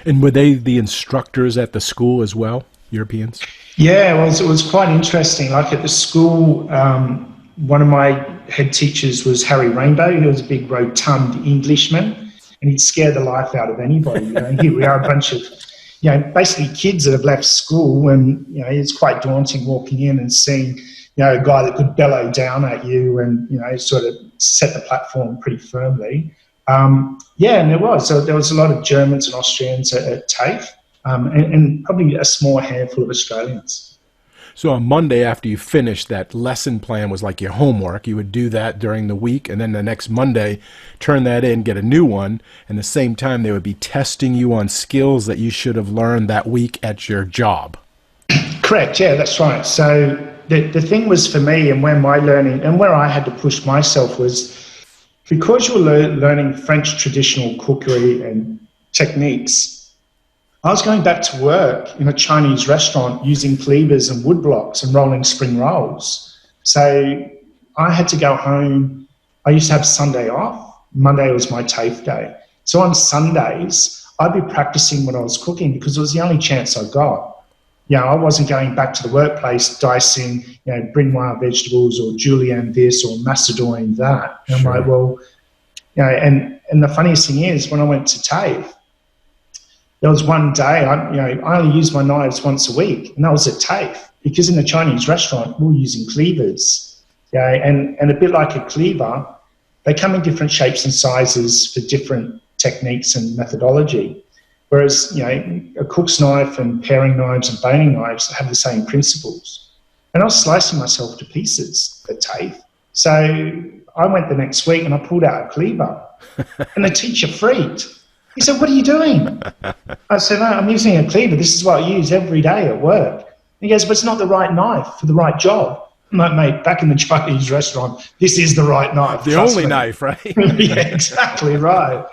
And were they the instructors at the school as well, Europeans? Yeah, well, it was quite interesting. Like at the school, one of my head teachers was Harry Rainbow. He was a big rotund Englishman, and he'd scare the life out of anybody. Here we are, a bunch of, basically kids that have left school, and it's quite daunting walking in and seeing, a guy that could bellow down at you and sort of set the platform pretty firmly. And there was a lot of Germans and Austrians at TAFE, and probably a small handful of Australians. So on Monday, after you finished, that lesson plan was like your homework. You would do that during the week, and then the next Monday, turn that in, get a new one, and at the same time, they would be testing you on skills that you should have learned that week at your job. Correct, yeah, that's right. So the thing was for me, and where my learning, and where I had to push myself was, because you were learning French traditional cookery and techniques, I was going back to work in a Chinese restaurant using cleavers and wood blocks and rolling spring rolls. So I had to go home. I used to have Sunday off. Monday was my TAFE day. So on Sundays, I'd be practicing what I was cooking because it was the only chance I got. I wasn't going back to the workplace dicing, bring wild vegetables or julienne this or macédoine that. And sure. I'm like, well, and the funniest thing is when I went to TAFE, there was one day, I only used my knives once a week, and that was at TAFE, because in the Chinese restaurant, we were using cleavers. And a bit like a cleaver, they come in different shapes and sizes for different techniques and methodology. Whereas, a cook's knife and paring knives and boning knives have the same principles. And I was slicing myself to pieces at TAFE. So I went the next week and I pulled out a cleaver, and the teacher freaked. He said, "What are you doing?" I said, "No, I'm using a cleaver. This is what I use every day at work." And he goes, "But it's not the right knife for the right job." I'm like, "Mate, back in the Chinese restaurant, this is the right knife. The only knife, right? Yeah, exactly right.